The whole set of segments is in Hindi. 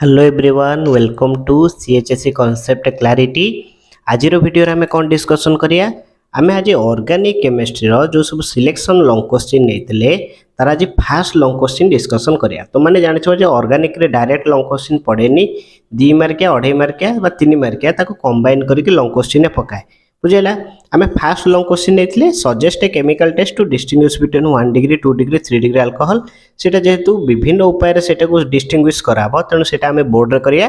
Hello everyone welcome to CHSC concept clarity आज वीडियो रे हमें कौन डिस्कशन करिया आमे आज ऑर्गेनिक केमिस्ट्री रो जो सब सिलेक्शन लॉन्ग क्वेश्चन नेतले तार आज फास्ट लॉन्ग क्वेश्चन डिस्कशन करिया तो माने जानि छ जे ऑर्गेनिक रे डायरेक्ट लॉन्ग क्वेश्चन पड़ेनी 2 मार्किया 2.5 मार्किया बा 3 मार्किया ताको कंबाइन करके लॉन्ग क्वेश्चन ने पकाए बुझेला आमे फास्ट लॉन्ग क्वेश्चन नेतले suggest a chemical test to distinguish between 1 degree 2 degree 3 degree alcohol सेटा जेहेतु विभिन्न उपाय रे सेटा को डिस्टिंग्विश कराबो तेनु सेटा आमे बोर्ड रे करिया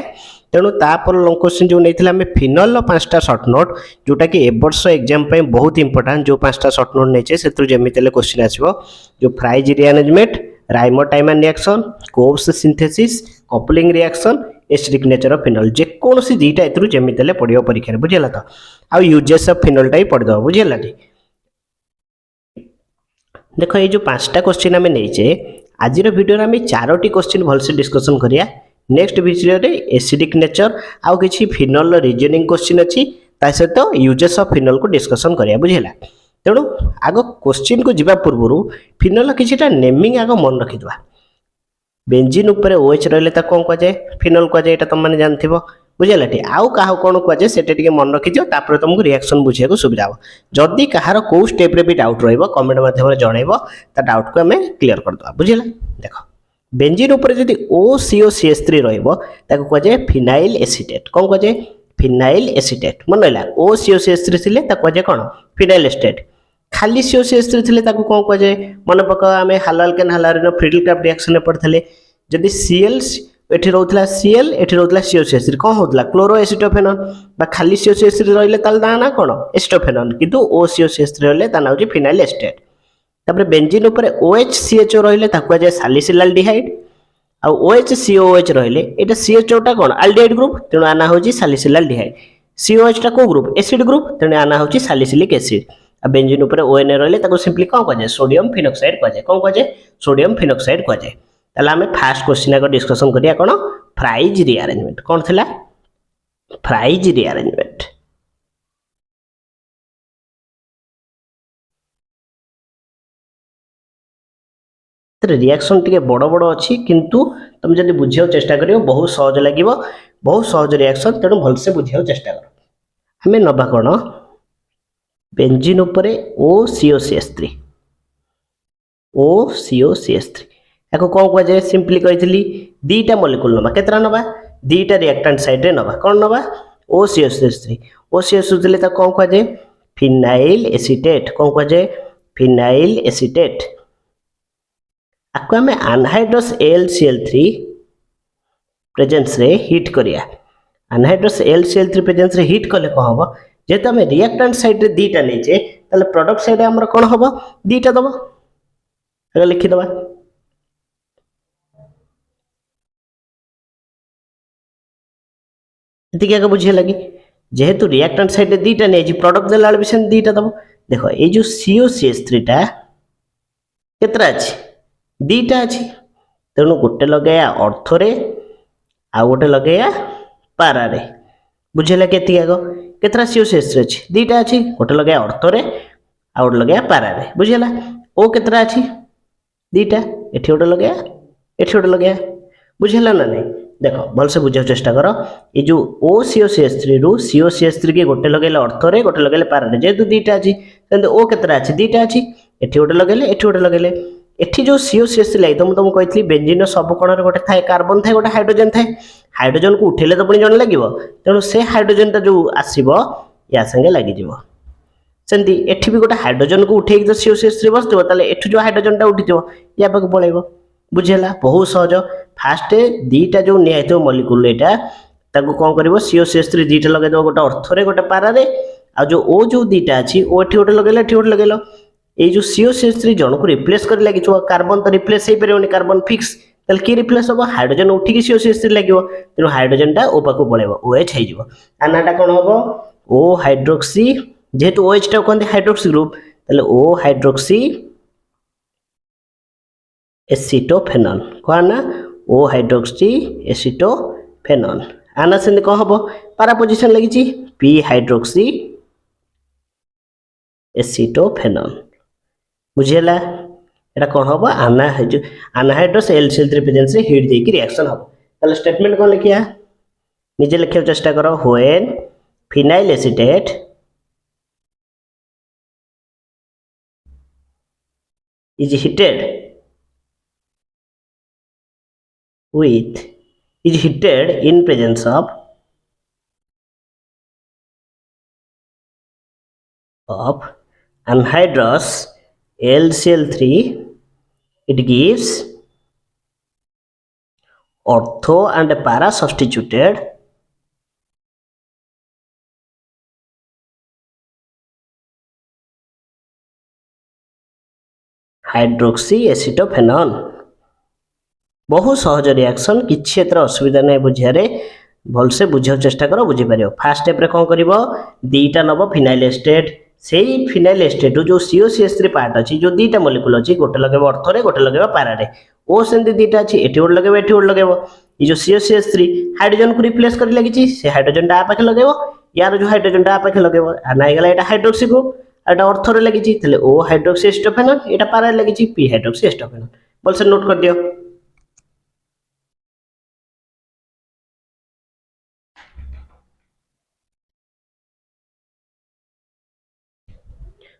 तेणु तापर लॉन्ग क्वेश्चन जो नहीं आम फिनल पांचटा सर्ट नोट जोटा कि ए वर्ष एग्जाम बहुत इंपोर्टाट जो पांचटा सर्ट नोट नहीं से जमी क्वेश्चन आसो जो Fries rearrangement Reimer Tiemann reaction Kolbe's synthesis coupling reaction acidic nature of phenol जेकोसी दुईटा एथुरु जमी पड़ो परीक्षा बुझेगा तो आउ यूजेस ऑफ फिनल टा पढ़ीद बुझेगा देख ये जो पांचटा क्वेश्चन आम नहीं आज वीडियो आम 4टी क्वेश्चन भलसे डिस्कसन करिया नेक्स्ट वीडियो रे एसिडिक नेचर आउ किछि फिनल रीजनिंग क्वेश्चन अछि ता सहित यूजेस ऑफ फिनल को डिस्कसन करिया बुझेला तेणु आग क्वेश्चन को जिबा पूर्वरु फिनल किछिटा नेमिंग आग मन रखिदवा बेंजीन ऊपर ओएच रहले ता कोन को जाय फिनल को जाय एटा तुम माने जानथिबो बुझेला टी आउ काहा कोन को जाय सेटा टिके मन रखिजो तापर तुमको रिएक्शन बुझिया को सुविधा हो जदी कहार को स्टेप रे भी डाउट रहइबो कमेंट माध्यम रे जणाइबो ता डाउट को हमें क्लियर कर दवा बुझेला देखो बेंजीन ऊपर जदी OCOCH3 रहइबो ताको को जाय फिनाइल एसीटेट कोन को जाय फिनाइल एसीटेट मन रहला OCOCH3 थिले ताको जाय कोन फिनाइल एसीटेट खाली COCH3 थिले ताको कोन को जाय मन पका हमें हालालकेन हालारिनो फ्रिडल-क्राफ्ट रिएक्शन पड़थले जदी Cl एठी रहउतला Cl एठी रहउतला COCH3 कोन होतला क्लोरो एसिटोफेनॉन बा खाली COCH3 रहले ताल ना कोन एसिटोफेनॉन किंतु OCOCH3 रहले ता नाउ जे फिनाइल एसीटेट तापर बेंजीन ऊपर OHCHO रहले ताको जाय सैलिसिलाल्डिहाइड आ OHCOOH रहले एटा CHO टा कोन एल्डिहाइड ग्रुप तेनु आना होची सैलिसिलाल्डिहाइड COH टा को ग्रुप एसिड ग्रुप तेनु आना होची सैलिसिलिक एसिड आ बेंजीन ऊपर ON रहले ताको सिंपली कोन को जाय सोडियम फिनॉक्साइड को जाय कोन को जाय सोडियम फिनॉक्साइड को जाय ताला हमें फास्ट क्वेश्चन को डिस्कशन करिया कोन फ्राइज रिअरेंजमेंट कोन थिला फ्राइज रिअरेंजमेंट रिएक्शन टिके बड़ बड़ अच्छी किंतु तुम जब बुझे चेष्टा करियो बहुत सहज लगे बहुत सहज रिएक्शन तेणु भलसे बुझे चेष्टा कर हमें नवा कौन बेंजीन उपरे OCOCH3 OCOCH3 याको कौन कह जाए सिंपली कही दीटा मॉलिक्यूल नवा केतरा नवा दीटा रिएक्टेंट साइड रे नवा कौन नवा OCOCH3 OCOCH3 कौन कह जाए फिनाइल एसीटेट कौन कह जाए फिनाइल एसीटेट आपको हमें अनहाइड्रस AlCl3 प्रेजेंस रे हीट करिया अनहाइड्रस AlCl3 प्रेजेंस रे हीट कले को हबो जेत हमें रिएक्टेंट साइड रे दीटा लेचे तले प्रोडक्ट साइड रे हमर कोन हबो दीटा दबो एगा लिखि दबा एतिके का बुझे लगी जेहेतु रिएक्टेंट साइड रे दीटा नेजी प्रोडक्ट देला भी से दीटा दबो देखो ए जो COCH3 टा केतरा अछि दीटा अच्छी तेणु गोटे लगे अर्थ रे आ गोटे लगे पारा रे बुझेला केती आग केतरा COCH3 अच्छी दीटा अच्छी गोटे लगे अर्थ रे आ गोटे लगे पारा रे बुझेला ओ केतरा अच्छी दीटा एठी गोटे लगे एठी गोटे लगे बुझेला ना नहीं देखो भलसे बुझे चेष्टा कर ये जो OCOCH3 रु COCH3 के गोटे लगे अर्थ रे गोटे लगे पारा रे जेतु दीटा अच्छी ओ केतरा अच्छी दीटा अच्छी एठी गोटे लगे एठी गोटे लगे एठी जो COCH3 लाई तो तुमको कहती बेंजीन सब कण रे गोटे थाए कार्बन थाए गोटे हाइड्रोजन थाए हाइड्रोजन को उठेले तो पुणी जण लागिवो तेणु से हाइड्रोजन टा जो आसीबो या संगे लागि जिवो सेंती एठी भी गोटे हाइड्रोजन को उठेई तो COCH3 बसदिवो ताले एठी जो हाइड्रोजन टा उठिथिवो या पाक पळेबो बुझेला बहुत सहज फास्ट दीटा जो नियाइतो मॉलिक्यूल एटा ताको कोन करबो COCH3 दीटा लगे दो गोटे अर्थ रे गोटे पारा रे आ जो O जो दीटा अछि ओ एठी गोटे लगेला एठी गोटे लगेलो ये जो COCH3 जन को रिप्लेस कर लगी कार्बन तो रिप्लेस हो पारे कार्बन फिक्स तल कि रिप्लेस हम हाइड्रोजन उठिक COCH3 लगे तेणु हाइड्रोजन टा ओ पाक पड़ेब OH हो आनाटा कौन हम O हाइड्रोक्सी जेहेतु OH टा कहते हाइड्रोक्सी ग्रुप ताले O हाइड्रोक्सी एसिटोफेनॉन कौन ना O हाइड्रोक्सी एसिटोफेनॉन आना से कौन हम पारा पोजिशन लगी P हाइड्रोक्सी एसिटोफेनॉन बुझेला एटा कौन हम आनाहाइड्रस AlCl3 प्रेजेंस रे हीट देकी रिएक्शन हम ताले स्टेटमेंट कौन लिखिया निजे लिखिया चेष्टा करो when phenyl acetate is heated with is heated in presence of anhydrous LCl3 it gives ortho and para substituted hydroxy acetophenone बहुत सहज रिएक्शन किछि एतर असुविधा नै बुझियारे भलसे बुझियो चेष्टा करो बुझी परियो फर्स्ट स्टेप रे कोन करिवो दीटा नबो फिनाइल एस्टेट सेही फिनाइल एस्टेट जो COCH3 पार्ट अछि जो दीटा मॉलिक्यूल अछि गोटे लगेबो अर्थ रे गोटे लगेबो पारा रे ओ सेंदी दीटा अछि एठी गोटे लगेबो एठी गोटे लगेबो ई जो COCH3 हाइड्रोजन को रिप्लेस करि लागिछि से हाइड्रोजन टा पाखे लगेबो यार जो हाइड्रोजन टा पाखे लगेबो आ नाइ गेला एटा हाइड्रोक्सी ग्रुप एटा अर्थ रे लागिछि तले ओ हाइड्रोक्सी एस्टोफेनॉन एटा पारा रे लागिछि पी हाइड्रोक्सी एस्टोफेनॉन बोलसे नोट कर दियो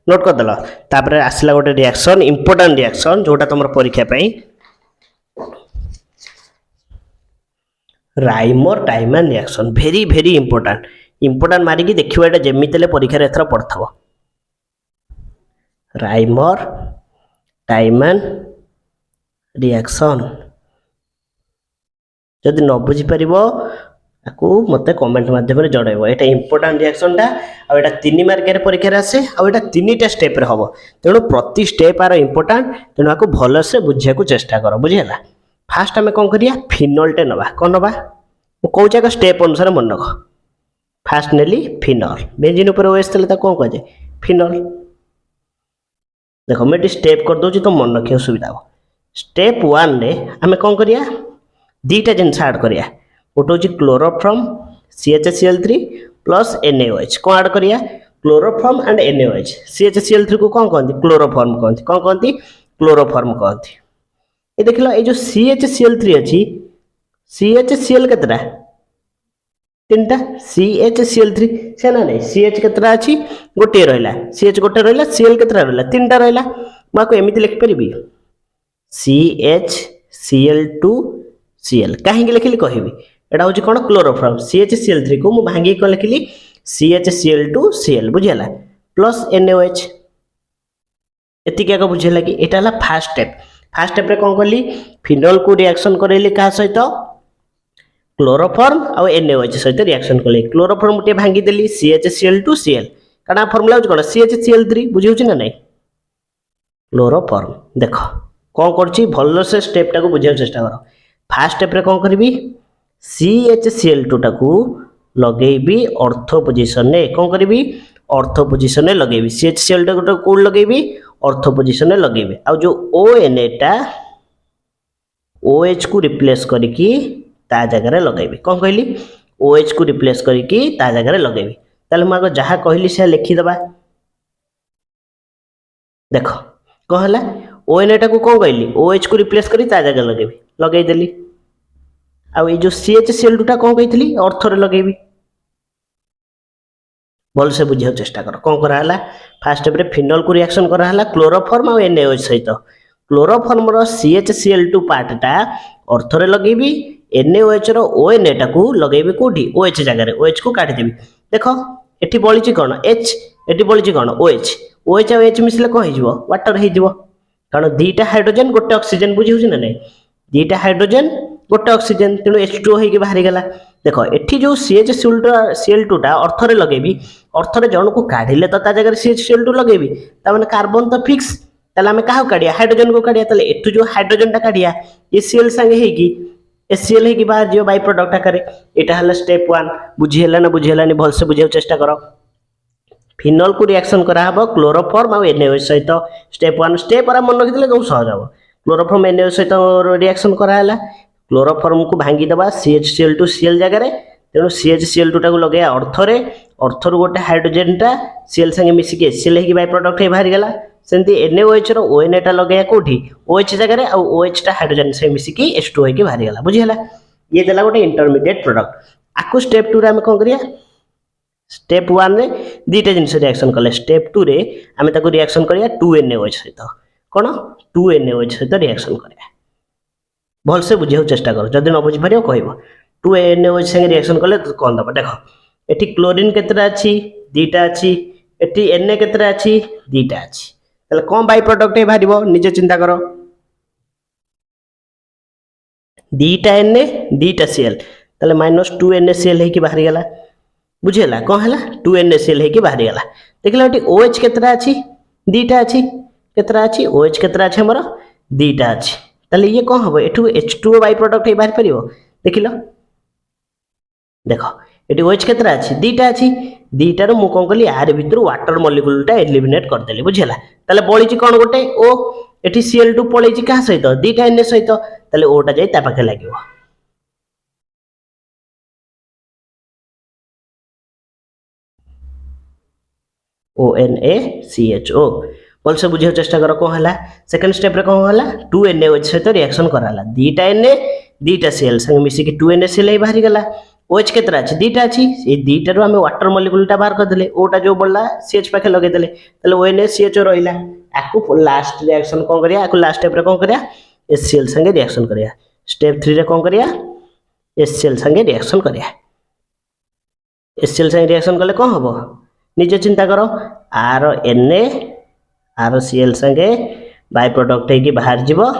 नोट कर दला तापर आसला गोटे रिएक्शन इंपोर्टेंट रिएक्शन जोटा तुम परीक्षा पई Rymer Tiemann reaction very very important important मारी की देखिबा एटा जेमितेले परीक्षा रे एथरा पड़थबो राइमर टाइमन रिएक्शन जदि न बुझी परिबो आकु मते कमेंट माध्यम रे जणाइबो एटा इंपोर्टेंट रिएक्शन टा आ एटा 3 मार्क रे परीक्षा रे आसे आ एटा 3टा स्टेप रे हबो तेनु प्रति स्टेप आरो इंपोर्टेंट तेनु आकु भलो से बुझिया को चेष्टा करो बुझियला फास्ट हमें कोन करिया फिनोल टे नबा कोन नबा मु कहू जाका स्टेप अनुसार मन रख फास्ट नेली फिनोल बेंजीन ऊपर ओएस तले ता कोन कह जाय फिनोल देखो मैं स्टेप कर दउची तो मन रखियो सुविधा हो स्टेप 1 रे हमें कोन करिया दीटा जिनस ऐड करिया गोटे हूँ क्लोरोफॉर्म CHCl3 प्लस NaOH कौन ऐड करिया क्लोरोफॉर्म एंड NaOH CHCl3 को कौन कहती क्लोरोफॉर्म कहती कौन कहती क्लोरोफॉर्म कहती ये देख लो ये जो CHCl3 अच्छी CHCl केतरा तीनटा CHCl3 से ना नहीं CH केतरा अच्छी गोटे रहला CH गोटे रहला Cl केतरा रहला तीनटा रहला माको एमिति लिख परिबी CHCl2 Cl कहीं लिखिली कहबी एटा होची कोन क्लोरोफॉर्म CHCl3 को मु भांगी को लिखिली CHCl2 Cl बुझियला प्लस NaOH एति क्या को बुझियला कि एटा हला फर्स्ट स्टेप रे कोन करली फिनोल को रिएक्शन करेली का सहित क्लोरोफॉर्म और NaOH सहित रिएक्शन करली क्लोरोफॉर्म उटे भांगी देली CHCl2 Cl काना फार्मूला होची कोन CHCl3 बुझिउची ना नै क्लोरोफॉर्म देखो कोन करची भलो से स्टेप टा को बुझिया चेष्टा करो फर्स्ट स्टेप रे कोन करबी CHCl2 टाकू लगेबी ऑर्थो पोजीशन ने कोन करबी ऑर्थो पोजीशन ने लगेबी CHCl2 टाकू कोड लगेबी ऑर्थो पोजीशन ने लगेबी आ जो ONA टा OH को रिप्लेस करके ता जगह रे लगेबी कोन कहली OH को रिप्लेस करके ता जगह रे लगेबी ताले म आगो जहा कहली से लिखि दबा देखो कहला ONA टाकू कोन कहली OH को रिप्लेस करी ता जगह लगेबी लगेई देली आ ये जो CHCl2 टा कोन कहितली अर्थ रे लगेबी बोल से बुझियो चेष्टा कर कोन करा हला फर्स्ट स्टेप रे फिनोल को रिएक्शन करा हला क्लोरोफॉर्म और NaOH सहित क्लोरोफॉर्म रो CHCl2 पार्ट टा अर्थ रे लगेबी NaOH रो ONA टा को लगेबी कोठी OH जगह रे OH को काटी देबी देखो एठी बळिची कोन H एठी बळिची कोन OH OH और H मिसले को हिजबो वाटर हिजबो कारण दीटा हाइड्रोजन गोटे ऑक्सीजन बुझी होची ना नै दीटा हाइड्रोजन गोटे ऑक्सीजन तेणु H2O होइके बाहरी गला देखो एठी जो CHCl2 टा अर्थ रे लगेबी अर्थ रे जण को काढिले त ता जगह CHCl2 लगेबी ता माने कार्बन तो फिक्स ताले हमें काहा काढिया हाइड्रोजन को काढिया ताले एठु जो हाइड्रोजन टा काढिया ये Cl संगे हेकी HCl हेकी बाहर जो बाय प्रोडक्ट आकारे एटा हला स्टेप 1 बुझी हला ना बुझी हला नि भल से बुझियो चेष्टा करो फिनोल को रिएक्शन करा हबो क्लोरोफॉर्म और NaOH सहित स्टेप 1 स्टेप और मन रखिले तो सहज हबो क्लोरोफॉर्म NaOH सहित रिएक्शन करा हला क्लोरोफॉर्म को भांगी दबा CHCl2 Cl जगह रे तेणु CHCl2 टा को लगे अर्थ रे अर्थ रो गोटे हाइड्रोजन टा Cl संगे मिसी के HCl हेकी बाय प्रोडक्ट हे बाहर गला सेंती NaOH रो ONA टा लगे कोठी OH जगह रे और OH टा हाइड्रोजन से मिसी के H2O हेकी बाहर गला बुझी हला ये देला गोटे इंटरमीडिएट प्रोडक्ट आकु स्टेप 2 रे हम कोन करिया स्टेप 1 रे दीटा जिंस रिएक्शन कले स्टेप 2 रे आमे ताको रिएक्शन करिया 2NaOH सहित कोन 2NaOH सहित रिएक्शन करिया भल से बुझियो चेष्टा कर जदि न बुझि परियो कहबो 2NaOH संगे रिएक्शन कले कोन दबा देखो एठी क्लोरीन केतरा अछि दीटा अछि एठी Na केतरा अछि दीटा अछि तले कोन बाय प्रोडक्ट हे भारिबो निजे चिंता करो दीटा Na दीटा Cl तले -2NaCl हे कि बाहरी गला बुझेला कौन है 2NaCl है कि बाहरी गला देखला एटी OH केतरा अछि दीटा अछि केतरा अछि OH केतरा अछि हमर दीटा अछि तले ये कौन हबो एठू H2O बाय प्रोडक्ट हे बाहर परिबो देखिलो देखो एटी OH केतरा अछि दीटा अछि दीटा रो मु कोन कली आर भितर वाटर मॉलिक्यूल टा एलिमिनेट कर देली बुझेला तले बळी छि कोन गोटे O एटी Cl2 पळै छि का सहित दीटा Na सहित तले O टा जाई ता पाखे लागिवो ONaCHO बोल से बुझियो चेष्टा करो कौन हला सेकंड स्टेप रे कौन हला 2NaOH सहित रिएक्शन कराला दीटा Na दीटा Cl संग मिसी के 2NaCl ही बाहरी गला OH केतरा अछि दीटा अछि ए दीटा रो हमें वाटर मॉलिक्यूल टा बाहर कर देले O टा जो बोलला CH पाखे लगे देले तले ONaCHO रहिला आकु लास्ट रिएक्शन कौन करिया आकु लास्ट स्टेप रे कौन करिया HCl संगे रिएक्शन करिया स्टेप 3 रे कौन करिया HCl संगे रिएक्शन करिया HCl संगे रिएक्शन कले कौन हबो निजे चिंता करो आर Na आर Cl संगे बाय प्रोडक्ट है कि बाहर जीवो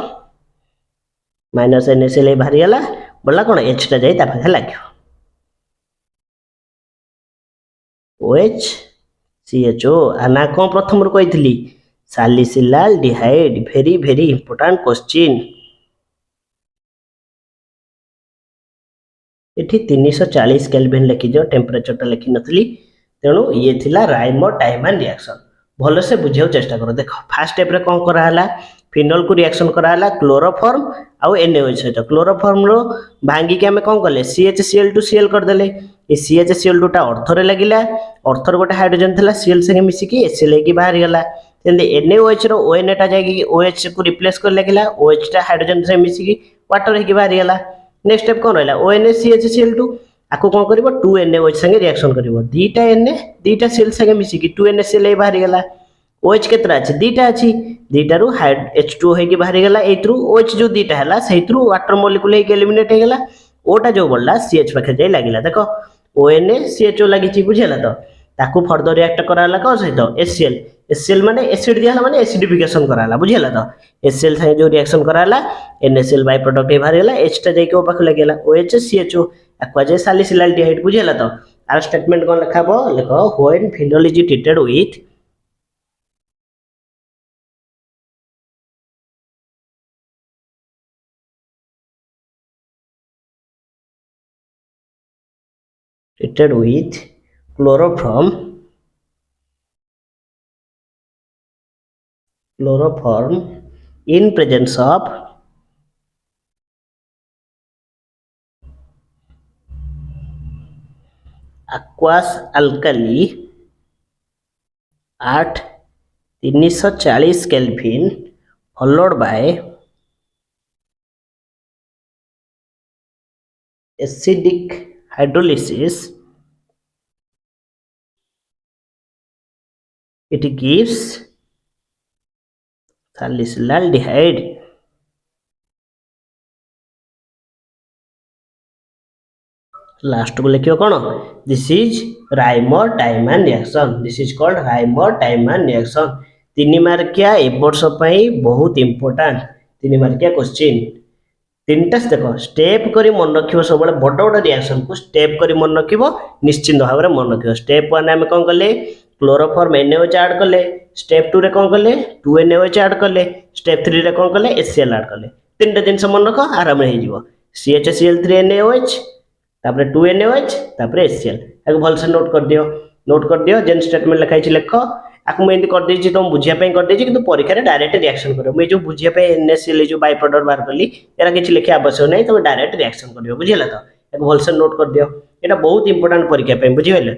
-NaCl बाहर गला बोला कोन H टा जाई ता पाखे लागियो OH CHO आना कोन प्रथम रो कहितली सालिसिलाल डिहाइड वेरी वेरी इंपोर्टेंट क्वेश्चन एठी 340 केल्विन लिखि दियो टेम्परेचर टा लिखि नथली तेणु ये थिला राइमर टाइमन रिएक्शन भल से बुझियो चेष्टा करो देखो फर्स्ट स्टेप रे कोन करा हला फिनोल को रिएक्शन करा हला क्लोरोफॉर्म आउ NaOH सहित क्लोरोफॉर्म रो भांगी के हमें कोन करले CHCl2Cl कर देले ए CHCl2 टा अर्थ रे लागिला अर्थ रे गोटे हाइड्रोजन थिला Cl संगे मिसी के Cl की बाहर गला तेंदे NaOH रो ON टा जाई कि OH को रिप्लेस कर लागिला OH टा हाइड्रोजन से मिसी की वाटर हे की बाहर गला नेक्स्ट स्टेप कोन रहला ONaCHCl2 आको कोन करबो 2NaOH संगे रिएक्शन करबो दीटा Na दीटा Cl संगे मिसी की 2NaCl हे बाहर गला OH केतरा अछि दीटा अछि दीटा रु H2O हे की बाहर गला एथरु OH जो दीटा हला सेथरु वाटर मॉलिक्यूल हे की एलिमिनेट हे गला O टा जो बोलला CH पाखे जाई लागिला देखो ONaCHO लागि छि बुझेला तो ताकू फर्दर रिएक्ट कराला को सहित HCl माने एसिड दियाला माने एसिडिफिकेशन कराला बुझेला तो HCl संगे जो रिएक्शन कराला NaCl बाय प्रोडक्ट हे बाहर गला H टा जाई के O पाखे लागेला OH CHO aqua जे सालिसिलाल डिहाइड बुझेला तो आर स्टेटमेंट कोन लिखाबो लिखो when phenol is treated with chloroform in presence of aqueous alkali at 340 Kelvin followed by acidic hydrolysis it gives salicylaldehyde last को लिखियो कोन this is Reimer Tiemann reaction this is called Reimer Tiemann reaction 3 मार्किया ए वर्ष पई बहुत इंपोर्टेंट 3 मार्किया क्वेश्चन तीनटा देखो स्टेप करी मन रखिबो सब बड़ बड़ रिएक्शन को स्टेप करी मन रखिबो निश्चित भाव रे मन रखिबो स्टेप 1 में कोन करले क्लोरोफॉर्म NaOH ऐड करले स्टेप 2 रे कोन करले 2NaOH ऐड करले स्टेप 3 रे कोन करले HCl ऐड करले तीनटा जिंस मन रखो आराम रे हो जिवो CHCl3NaOH तापरे 2NaOH तापरे HCl एक भल से नोट कर दियो जेन स्टेटमेंट लिखाई छि लेखो आकु मैं एंती कर देछि तुम बुझिया पई कर देछि किंतु परीक्षा रे डायरेक्ट रिएक्शन करियो मैं जो बुझिया पई NaCl जो बाय प्रोडक्ट बाहर करली एरा किछि लिखे आवश्यक नै तुम डायरेक्ट रिएक्शन करियो बुझिला तो एक भल से नोट कर दियो एटा बहुत इंपोर्टेंट परीक्षा पई बुझि होइलो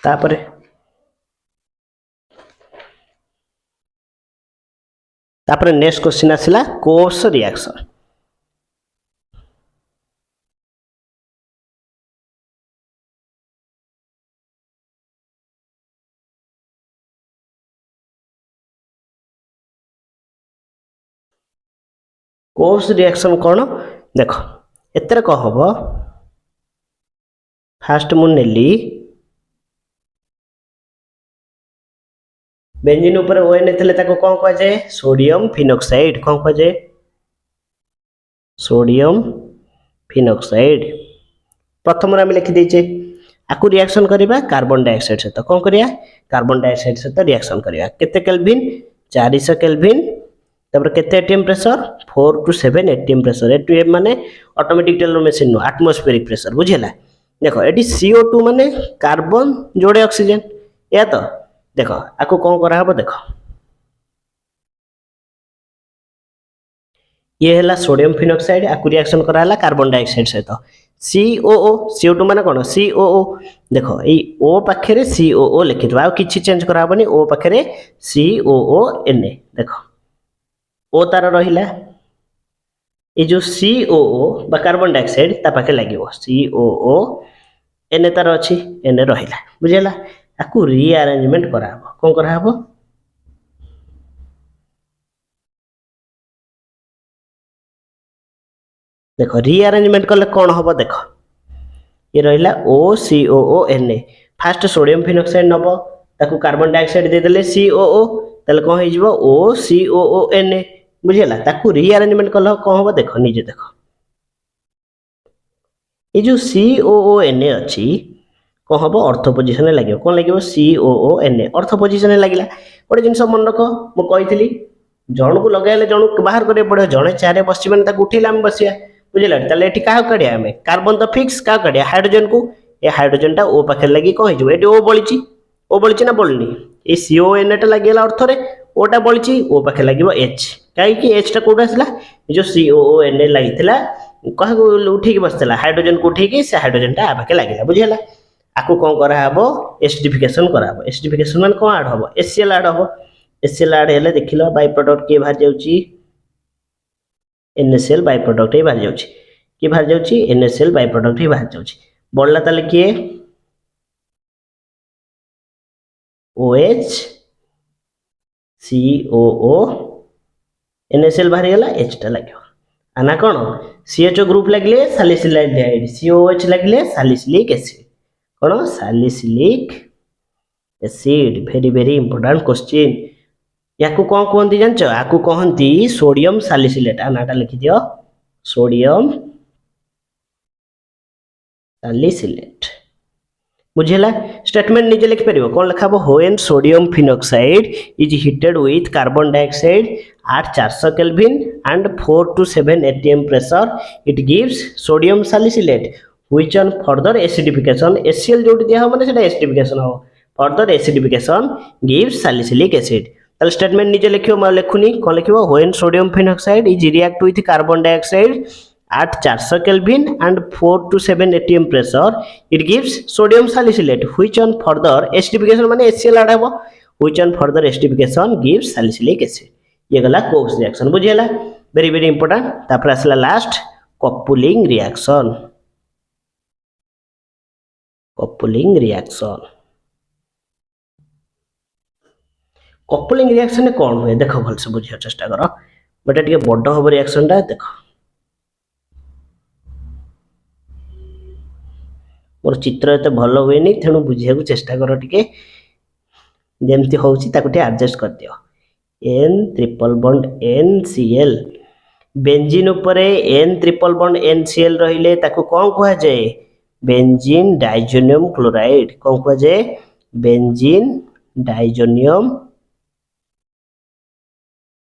तापरे तापर नेक्स्ट क्वेश्चन आसला कोर्स रिएक्शन। कोर्स रिएक्शन कौन देख एतर कौन हम फास्ट मु नेली बेंजीन ऊपर ओएन थे कौन कह जाए सोडियम फिनॉक्साइड कौन कह जाए सोडियम फिनॉक्साइड। प्रथम आम लिखिदेचे आपको रिएक्शन करवा कार्बन डाइऑक्साइड सहित कौन करिया कार्बन डाइऑक्साइड सहित रिएक्शन करवा केते केल्विन 400 केल्विन तापर केते ATM pressure 4 to 7 ATM pressure ATM माने automatic teller machine no atmospheric pressure बुझेला। देखो एटी CO2 माने कार्बन जोड़े ऑक्सीजन या तो देखो आपको कौन करा हबो देखो ये है सोडियम फिनॉक्साइड आपको रिएक्शन करा हला कार्बन डाइऑक्साइड सहित COO CO2 माने कोन COO देखो ए O पाखरे COO लिखितबा आ किछि चेंज करा हबनी O पाखरे COON देखो O तार रहिला ए जो COO बा कार्बन डाइऑक्साइड ता पाखे लागिवो COO N तार अछि N रहिला बुझेला आपको रीअरेंजमेंट करा हबो कोन करा हबो देखो रीअरेंजमेंट कले कौन हम देख ये रहा OCOON फास्ट सोडियम फिनॉक्साइड नब ताकू कार्बन डाइऑक्साइड दे देले COO तले कौन हो OCOON बुझेला ताकू रीअरेंजमेंट कले कौन हम देख निजे देख ये जो COON अच्छी कौन हम अर्थ पोजिशन लगे कौन लगे COON अर्थ पोजिशन लगे गोटे जिन मन रख मुझे जन को लगे जन बाहर कर पड़े जड़े चारे बस मैंने उठेला आम बसिया बुझेला ताले एठी का काढ़िया आमे कार्बन तो फिक्स का काढ़िया हाइड्रोजन को ए हाइड्रोजन टा O पाखे लगी कौन हो एटी O बलिची ना बोलनी ए CON टा लगे अर्थ रे O टा बलिची O पाखे लगे H कहीं H टा कोड आसला जो COON लगी कह उठे बसला हाइड्रोजन को उठे से हाइड्रोजन टा पाखे लगे बुझेला आपको कौन करा हबो एसिडिफिकेशन करा हबो एसिडिफिकेशन मान कौन ऐड हबो HCl ऐड हबो HCl ऐड हेले देखिलो बाय प्रोडक्ट के बाहर जाउची NaCl बाय प्रोडक्ट ही बाहर जाउची कि बाहर जाउची NaCl बाय प्रोडक्ट ही बाहर जाउची बढ़ला ताले किए OH COO NaCl बाहर गेला H टा लागो आना कोन CHO ग्रुप लागले सैलिसिलाइड COH लागले सैलिसिलिक एसिड कोन salicylic acid very very important question याकू कौन कहती जानच आपको कहती सोडियम सैलिसिलेट नाटा लिखि दियो सोडियम सैलिसिलेट बुझेला स्टेटमेंट निजे लिखि परिबो कोन लिखाबो when sodium phenoxide is heated with carbon dioxide at 400 Kelvin and 4 to 7 atm pressure it gives sodium salicylate which on further acidification HCl जोड़ दिया हो माने सेटा acidification हो further acidification gives salicylic acid ताले स्टेटमेंट निजे लिखियो मैं लिखुनी कोन लिखिबो when sodium phenoxide is react with carbon dioxide at 400 Kelvin and 4 to 7 atm pressure it gives sodium salicylate which on further acidification माने HCl ऐड हो which on further acidification gives salicylic acid ये गला कोक्स रिएक्शन बुझेला वेरी वेरी इंपोर्टेंट तापर आसला लास्ट कपुलिंग रिएक्शन कपुलिंग रिएक्शन कौन हुए देख भल से बुझिया चेष्टा कर बट टे बड़ हम रिएक्शन टा देख मोर चित्र एत भल हुए तेणु बुझिया चेष्टा कर टे जमती होची ताको टे एडजस्ट कर दियो N triple bond NCl benzene उपरे N ट्रिपल बॉन्ड NCl रहिले ताको कौन कहा जाए बेंजीन डाइजोनियम क्लोराइड कौन कहा जाए benzene diazonium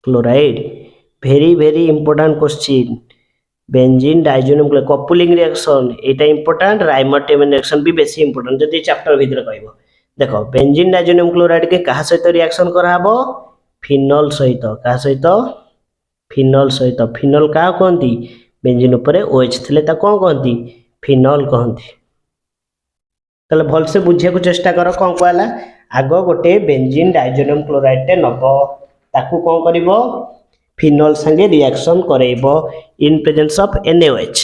chloride very very important question benzene diazonium chloride coupling reaction एटा इंपोर्टेंट राइमर-टेमन रिएक्शन भी बेसी इंपोर्टेंट जदि चैप्टर भीतर कहबो देखो बेंजीन डाइजोनियम क्लोराइड के कहा सहित रिएक्शन करा हबो फिनल सहित क्या सहित फिनल क्या कहती बेंजीन उपरे OH थिले ता कौन कहती फिनल कहती तले भल से बुझिया को चेष्टा कर कौन कहला आगो गोटे बेंजीन डाइजोनियम क्लोराइड टे नब ताकू कौन करिवो फिनोल संगे रिएक्शन करेइबो in presence of NaOH।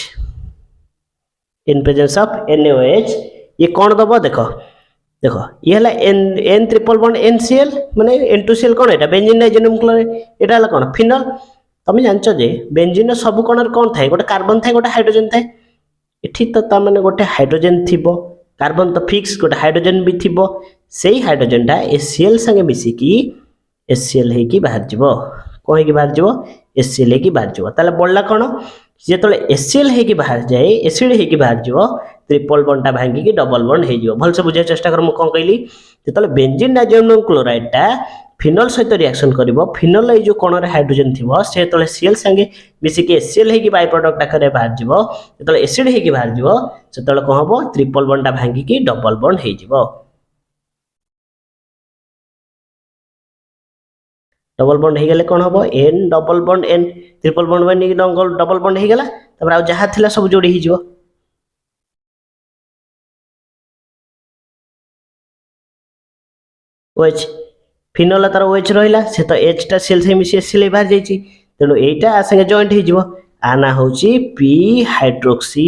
In presence of NaOH ये कौन दबो देखो देखो ये हला N ट्रिपल बॉन्ड NCl माने N2Cl कौन एटा बेंजीन नाइट्रोजन क्लोराइड एटा हला कौन फिनोल। तुम जानछ जे बेंजीन सब कोणर कौन थाए गोटे कार्बन थाए गोटे हाइड्रोजन थाए एठी तो ता माने गोटे हाइड्रोजन थिबो कार्बन तो फिक्स गोटे हाइड्रोजन भी थिबो सेही हाइड्रोजन टा HCl संगे मिसी की HCl हे की बाहर जीवो कोन हे की बाहर जीवो HCl हे की बाहर जीवो ताले बोलला कोन जेतले HCl हे की बाहर जाए एसिड हे की बाहर जीवो ट्रिपल बॉन्ड टा भांगी की डबल बॉन्ड हे जीवो भल से बुझे चेष्टा कर म कोन कहली जेतले बेंजीन नाइट्रोजन क्लोराइड टा फिनोल सहित रिएक्शन करिवो फिनोल ए जो कोन रे हाइड्रोजन थिबो से तले Cl संगे मिसी के HCl हे की बाय प्रोडक्ट आकरे बाहर जीवो जेतले एसिड हे की बाहर जीवो सेतले कोन हबो ट्रिपल बॉन्ड टा भांगी की डबल बॉन्ड हे जीवो डबल बॉन्ड हे गेले कोन हबो N double bond N triple bond बनी डबल बॉन्ड हे गेला तबर आ जहा थिला सब जोड़ी हे जीवो OH फिनोल तार OH रहिला से तो H टा Cl से मिसी HCl बाहर जाईची तेनु एटा आ संगे जॉइंट हे जीवो आना होची p hydroxy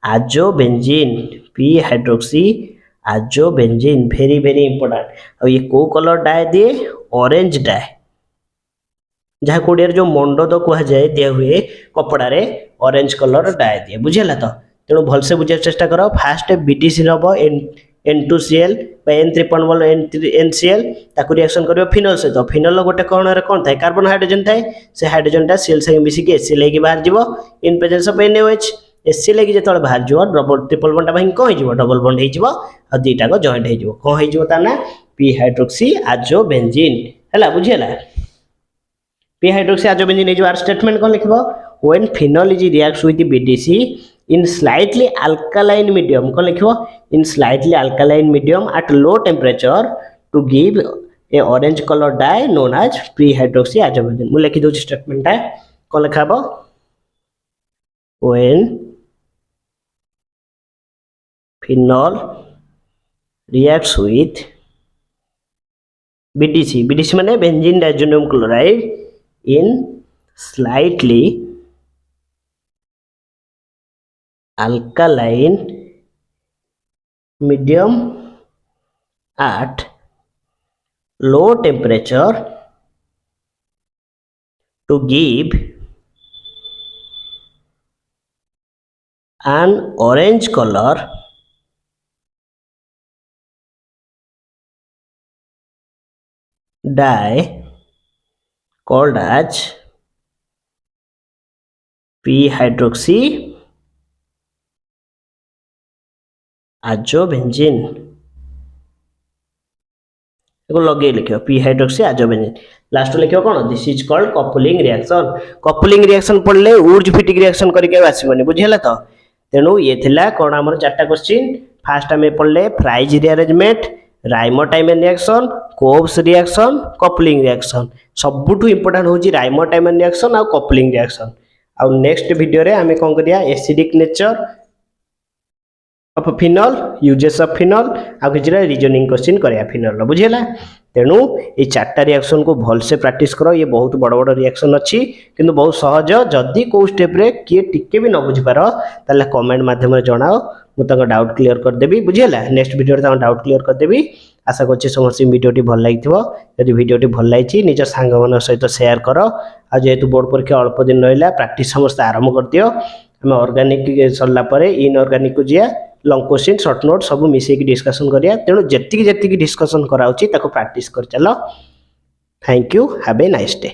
azobenzene p hydroxy azobenzene very very important और ये को कलर डाय दिए ऑरेंज डाय जहाँ कोडियर जो मंडो तो कह जाए दिया हुए कपड़ा रे ऑरेंज कलर डाय दिए बुझेला तो तेणु भल से बुझे चेष्टा करो फास्ट BTC नबो N2Cl N triple bond NCl ताकू रिएक्शन करियो फिनोल से तो फिनोल गोटे कोन रे कोन थाए कार्बन हाइड्रोजन थाए से हाइड्रोजन टा Cl संगे मिसी के HCl के बाहर जीवो इन प्रेजेंस ऑफ NaOH HCl के जेतले बाहर जीवो डबल ट्रिपल बॉन्ड भाई कोन जीवो डबल बॉन्ड हे जीवो आ दीटा को जॉइंट हे जीवो कोन हे जीवो ता ना p हाइड्रोक्सी आजोबेंजीन हला बुझियला p हाइड्रोक्सी आजोबेंजीन हे जो आर स्टेटमेंट कोन लिखबो when phenol is reacts with BTC in slightly alkaline medium कोन लिखबो in slightly alkaline medium at low temperature to give a orange color dye known as p hydroxy आजोबेंजीन मु लिखि दो स्टेटमेंट है कोन लिखाबो when phenol reacts with BTC माने benzene diazonium chloride in slightly alkaline medium at low temperature to give an orange color dye called as p hydroxy azobenzene को लगे लिखो p हाइड्रोक्सी आजोबेंजीन लास्ट लिखो कोन this is called coupling reaction पड़ले उर्ज फिटिक रिएक्शन करके आसीबनी बुझिला तो तेनु ये थिला कोन हमर चारटा क्वेश्चन फर्स्ट हमें पड़ले Fries rearrangement Reimer Tiemann reaction Kolbe's reaction coupling reaction सबुठु इंपोर्टेंट होची राइमोटाइमन रिएक्शन आ कपलिंग रिएक्शन आ नेक्स्ट वीडियो रे हमें कोन करिया acidic nature of phenol uses of phenol आ किछरा रीजनिंग क्वेश्चन करिया फिनोल बुझिला तेणु ये चारटा रिएक्शन को भल से प्रैक्टिस करो ये बहुत बड़ बड़ रिएक्शन अच्छी किंतु बहुत सहज जदि को स्टेप रे किए टिके भी न बुझी पार ताले कमेंट माध्यम रे जणाओ मु तक डाउट क्लियर कर देबी बुझिला नेक्स्ट वीडियो रे तक डाउट क्लियर कर देबी आशा करछि समस्त वीडियोटी भल लागिथिबो यदि वीडियोटी भल लागिछि निज सांग मन सहित शेयर करो आ जेतु बोर्ड परीक्षा अल्प दिन रहिला प्रैक्टिस समस्त आरंभ कर दियो हम ऑर्गेनिक सरला परे इनऑर्गेनिक को जिया लॉन्ग क्वेश्चन शॉर्ट नोट सब मिसेक डिस्कशन करिया तेणु जेतिक डिस्कशन कराउछि ताको प्रैक्टिस कर चलो thank you have a nice day.